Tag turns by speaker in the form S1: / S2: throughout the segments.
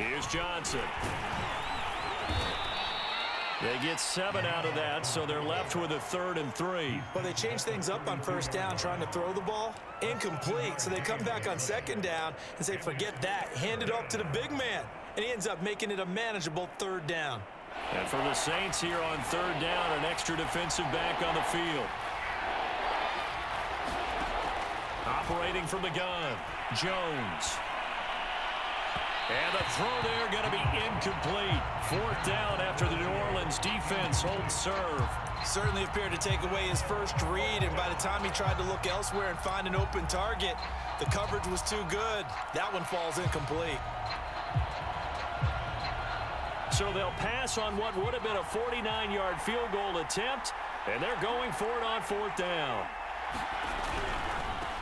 S1: Here's Johnson. They get 7 out of that, so they're left with a 3rd and 3.
S2: Well, they changed things up on 1st down, trying to throw the ball. Incomplete, so they come back on 2nd down and say, forget that. Hand it off to the big man. And he ends up making it a manageable 3rd down.
S1: And for the Saints here on 3rd down, an extra defensive back on the field. Operating from the gun, Jones. And the throw there going to be incomplete. 4th down after the New Orleans defense holds serve.
S2: Certainly appeared to take away his first read, and by the time he tried to look elsewhere and find an open target, the coverage was too good. That one falls incomplete.
S1: So they'll pass on what would have been a 49-yard field goal attempt, and they're going for it on 4th down.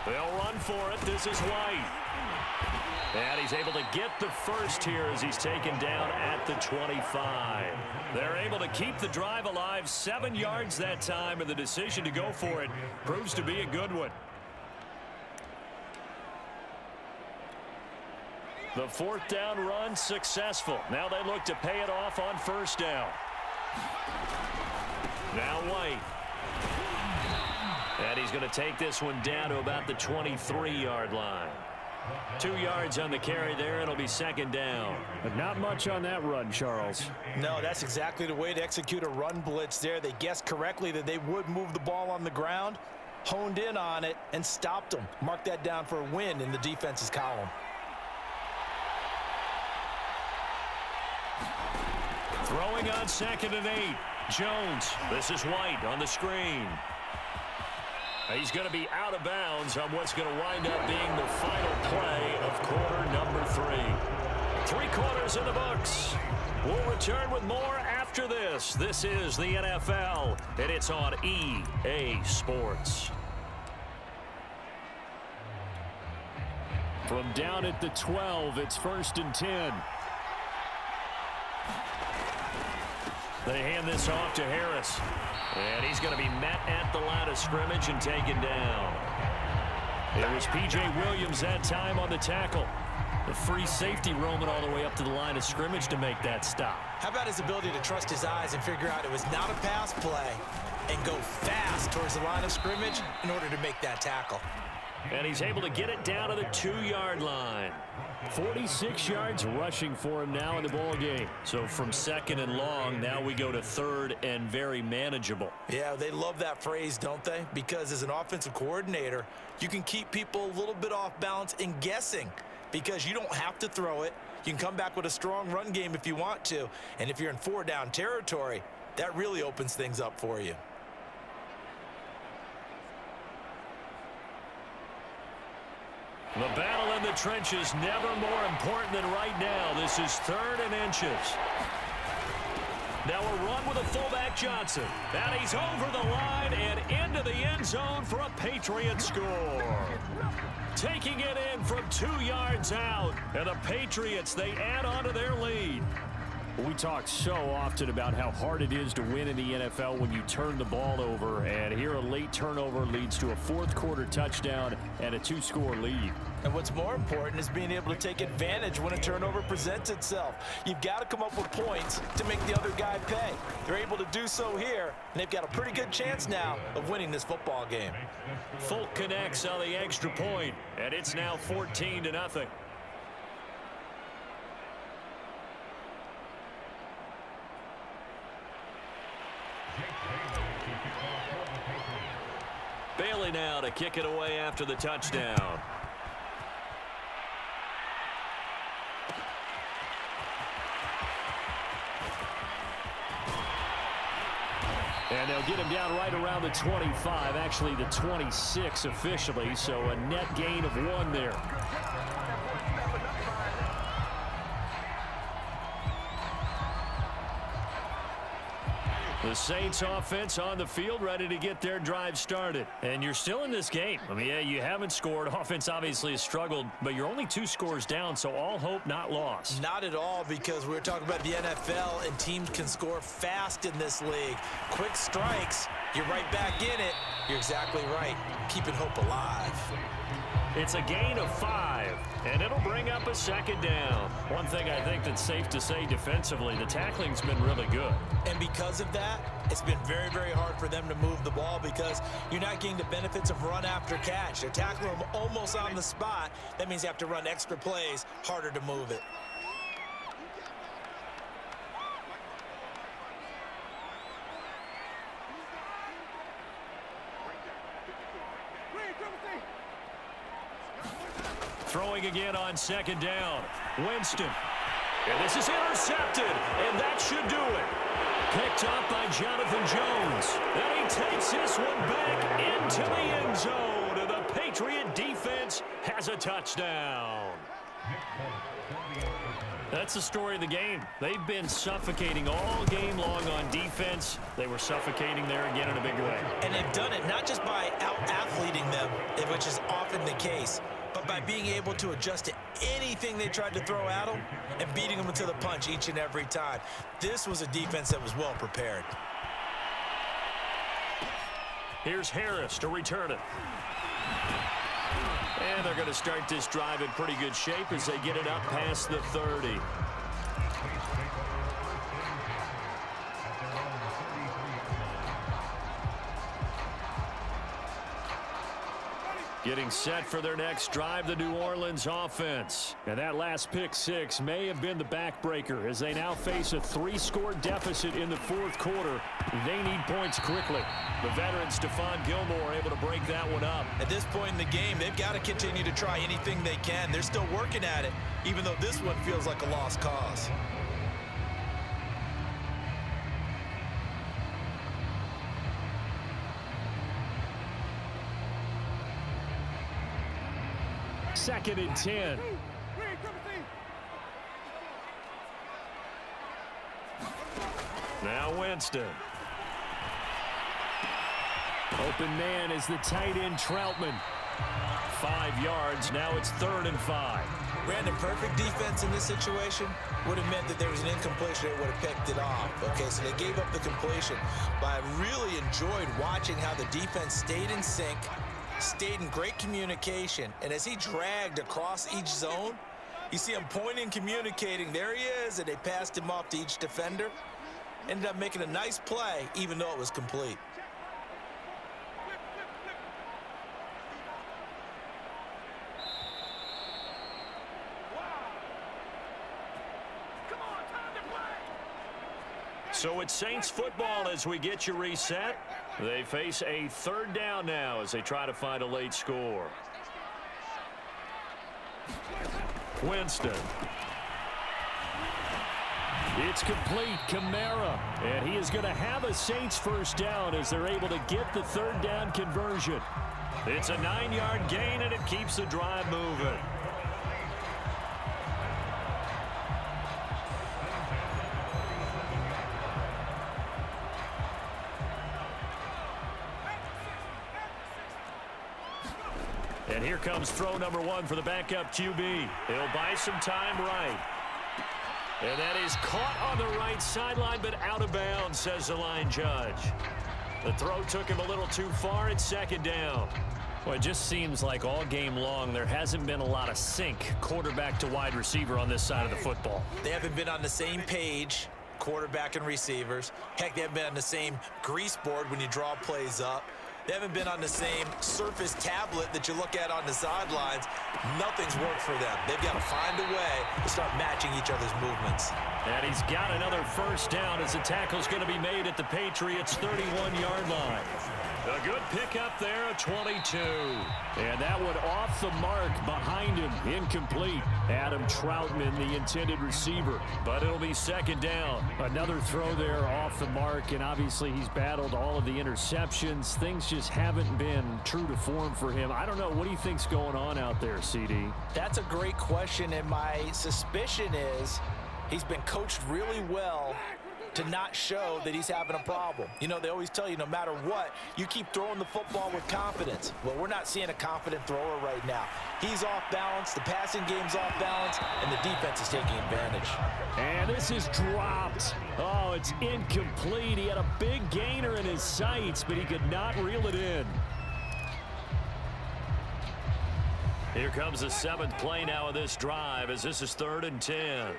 S1: They'll run for it. This is White. And he's able to get the first here as he's taken down at the 25. They're able to keep the drive alive, 7 yards that time, and the decision to go for it proves to be a good one. The 4th down run successful. Now they look to pay it off on 1st down. Now White. And he's going to take this one down to about the 23-yard line. 2 yards on the carry there. It'll be 2nd down.
S3: But not much on that run, Charles.
S2: No, that's exactly the way to execute a run blitz there. They guessed correctly that they would move the ball on the ground, honed in on it, and stopped them. Mark that down for a win in the defense's column.
S1: Throwing on 2nd and 8. Jones. This is White on the screen. He's going to be out of bounds on what's going to wind up being the final play of quarter number 3. 3 quarters in the books. We'll return with more after this. This is the NFL, and it's on EA Sports.
S3: From down at the 12, it's 1st and 10.
S1: They hand this off to Harris. And he's going to be met at the line of scrimmage and taken down. It was P.J. Williams that time on the tackle. The free safety roaming all the way up to the line of scrimmage to make that stop.
S2: How about his ability to trust his eyes and figure out it was not a pass play and go fast towards the line of scrimmage in order to make that tackle.
S1: And he's able to get it down to the 2-yard line.
S3: 46 yards rushing for him now in the ball game.
S1: So from 2nd and long, now we go to 3rd and very manageable.
S2: Yeah, they love that phrase, don't they? Because as an offensive coordinator, you can keep people a little bit off balance and guessing because you don't have to throw it. You can come back with a strong run game if you want to. And if you're in 4-down territory, that really opens things up for you.
S1: The battle in the trenches never more important than right now. This is 3rd and inches. Now a run with a fullback Johnson. And he's over the line and into the end zone for a Patriot score. Taking it in from 2 yards out. And the Patriots, they add on to their lead.
S3: We talk so often about how hard it is to win in the NFL when you turn the ball over, and here a late turnover leads to a 4th quarter touchdown and a 2-score lead.
S2: And what's more important is being able to take advantage when a turnover presents itself. You've got to come up with points to make the other guy pay. They're able to do so here, and they've got a pretty good chance now of winning this football game.
S1: Folk connects on the extra point, and it's now 14-0. Bailey now to kick it away after the touchdown.
S3: And they'll get him down right around the 25, actually the 26 officially, so a net gain of 1 there.
S1: The Saints offense on the field ready to get their drive started. And you're still in this game. I mean, yeah, you haven't scored. Offense obviously has struggled, but you're only 2 scores down, so all hope not lost.
S2: Not at all, because we're talking about the NFL, and teams can score fast in this league. Quick strikes, you're right back in it. You're exactly right. Keeping hope alive.
S1: It's a gain of 5, and it'll bring bring up a second down.
S3: One thing I think that's safe to say defensively, the tackling's been really good.
S2: And because of that, it's been very, very hard for them to move the ball because you're not getting the benefits of run after catch. They're tackling them almost on the spot. That means you have to run extra plays, harder to move it.
S1: Throwing again on second down. Winston. And this is intercepted, and that should do it. Picked up by Jonathan Jones. And he takes this one back into the end zone. And the Patriot defense has a touchdown.
S3: That's the story of the game. They've been suffocating all game long on defense. They were suffocating there again in a big way.
S2: And they've done it not just by out-athleting them, which is often the case, but by being able to adjust to anything they tried to throw at them and beating them to the punch each and every time. This was a defense that was well prepared.
S1: Here's Harris to return it. And they're going to start this drive in pretty good shape as they get it up past the 30. Getting set for their next drive, the New Orleans offense.
S3: And that last pick six may have been the backbreaker as they now face a 3-score deficit in the fourth quarter. They need points quickly.
S1: The veteran Stephon Gilmore able to break that one up.
S2: At this point in the game, they've got to continue to try anything they can. They're still working at it, even though this one feels like a lost cause.
S3: Second and 10.
S1: Now Winston.
S3: Open man is the tight end Troutman.
S1: 5 yards. Now it's 3rd and 5.
S2: Brandon, perfect defense in this situation would have meant that there was an incompletion that would have picked it off. Okay, so they gave up the completion. But I really enjoyed watching how the defense stayed in sync, stayed in great communication, and as he dragged across each zone, you see him pointing, communicating, there he is, and they passed him off to each defender. Ended up making a nice play, even though it was complete.
S1: So it's Saints football as we get you reset. They face a 3rd down now as they try to find a late score. Winston.
S3: It's complete. Kamara. And he is going to have a Saints first down as they're able to get the 3rd down conversion.
S1: It's a 9-yard gain, and it keeps the drive moving. And here comes throw number 1 for the backup QB. He'll buy some time right. And that is caught on the right sideline, but out of bounds, says the line judge. The throw took him a little too far. It's 2nd down.
S3: Well, it just seems like all game long there hasn't been a lot of sync quarterback to wide receiver on this side of the football.
S2: They haven't been on the same page, quarterback and receivers. Heck, they haven't been on the same grease board when you draw plays up. They haven't been on the same surface tablet that you look at on the sidelines. Nothing's worked for them. They've got to find a way to start matching each other's movements.
S1: And he's got another first down as the tackle's going to be made at the Patriots' 31-yard line. A good pickup there at 22.
S3: And that one off the mark behind him. Incomplete. Adam Troutman, the intended receiver.
S1: But it'll be 2nd down.
S3: Another throw there off the mark, and obviously he's battled all of the interceptions. Things just haven't been true to form for him. I don't know. What do you think's going on out there, CD?
S2: That's a great question, and my suspicion is he's been coached really well to not show that he's having a problem. You know, they always tell you no matter what, you keep throwing the football with confidence. Well, we're not seeing a confident thrower right now. He's off balance, the passing game's off balance, and the defense is taking advantage.
S3: And this is dropped. Oh, it's incomplete. He had a big gainer in his sights, but he could not reel it in. Here comes the 7th play now of this drive as this is 3rd and 10.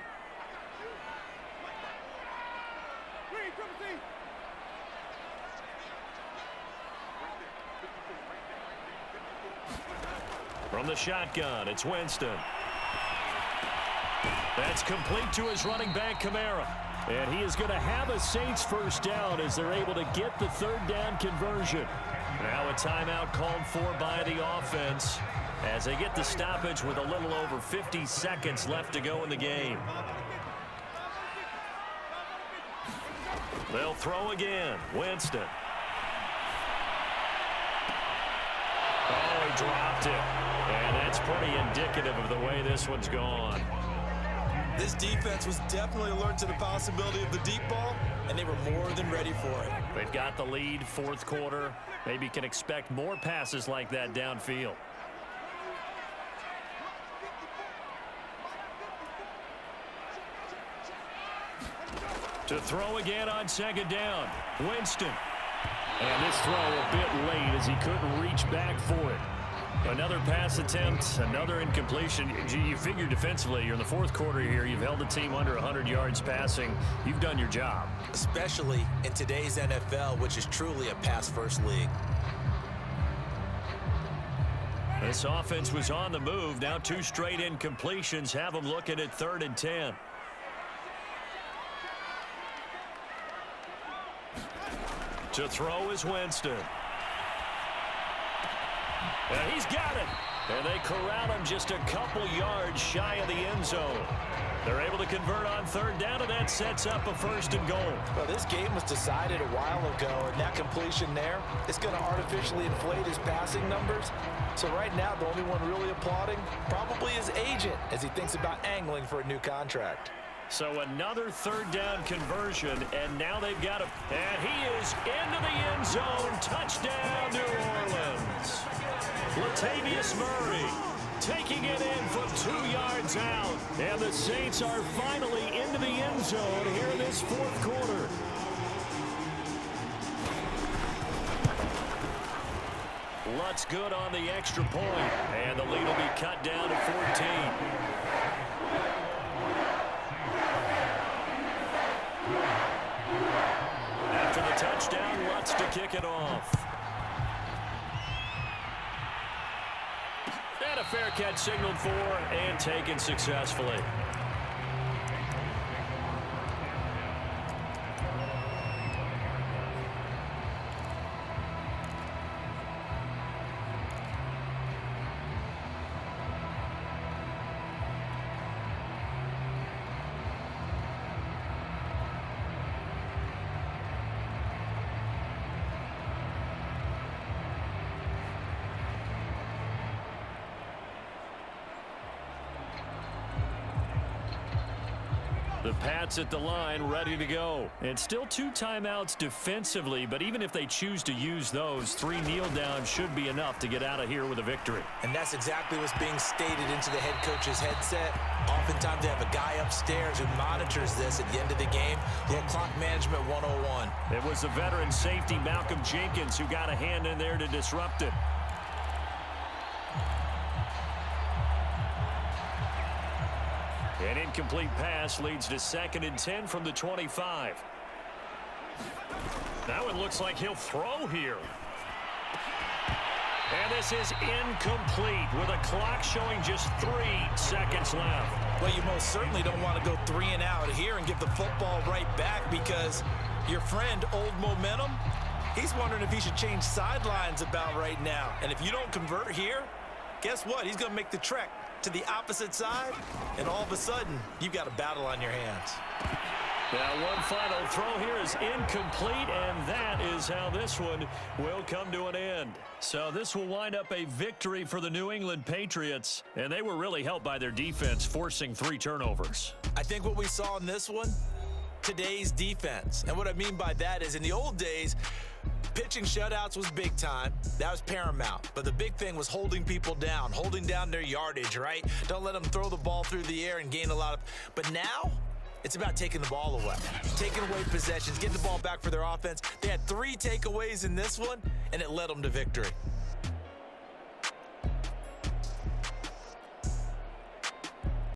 S3: From the shotgun, it's Winston. That's complete to his running back, Kamara. And he is going to have a Saints first down as they're able to get the 3rd down conversion. Now a timeout called for by the offense as they get the stoppage with a little over 50 seconds left to go in the game. They'll throw again. Winston. Oh, he dropped it. And that's pretty indicative of the way this one's gone.
S2: This defense was definitely alert to the possibility of the deep ball, and they were more than ready for it.
S3: They've got the lead, 4th quarter. Maybe can expect more passes like that downfield. To throw again on 2nd down. Winston. And this throw a bit late as he couldn't reach back for it. Another pass attempt, another incompletion. You figure defensively, you're in the 4th quarter here. You've held the team under 100 yards passing. You've done your job.
S2: Especially in today's NFL, which is truly a pass-first league.
S3: This offense was on the move. Now 2 straight incompletions have them looking at 3rd and 10. To throw is Winston. And he's got it. And they corral him just a couple yards shy of the end zone. They're able to convert on 3rd down, and that sets up a 1st and goal.
S2: Well, this game was decided a while ago, and that completion there is going to artificially inflate his passing numbers. So right now, the only one really applauding probably his agent as he thinks about angling for a new contract.
S3: So another 3rd down conversion, and now they've got him. And he is into the end zone. Touchdown, New Orleans. Latavius Murray taking it in from 2 yards out. And the Saints are finally into the end zone here in this 4th quarter. Lutz good on the extra point. And the lead will be cut down to 14. After the touchdown, Lutz to kick it off. And a fair catch signaled for and taken successfully. The Pats at the line ready to go. And still 2 timeouts defensively, but even if they choose to use those, 3 kneel downs should be enough to get out of here with a victory.
S2: And that's exactly what's being stated into the head coach's headset. Oftentimes they have a guy upstairs who monitors this at the end of the game. Little clock management 101.
S3: It was the veteran safety Malcolm Jenkins who got a hand in there to disrupt it. An incomplete pass leads to 2nd and 10 from the 25. That one looks like he'll throw here. And this is incomplete with a clock showing just 3 seconds left.
S2: Well, you most certainly don't want to go 3 and out here and give the football right back because your friend, Old Momentum, he's wondering if he should change sidelines about right now. And if you don't convert here, guess what? He's going to make the trek to the opposite side, and all of a sudden, you've got a battle on your hands.
S3: Now, one final throw here is incomplete, and that is how this one will come to an end. So this will wind up a victory for the New England Patriots, and they were really helped by their defense, forcing 3 turnovers.
S2: I think what we saw in this one, today's defense. And what I mean by that is in the old days, pitching shutouts was big time. That was paramount. But the big thing was holding people down, holding down their yardage, right? Don't let them throw the ball through the air and gain a lot of... But now, it's about taking the ball away, taking away possessions, getting the ball back for their offense. They had 3 takeaways in this one, and it led them to victory.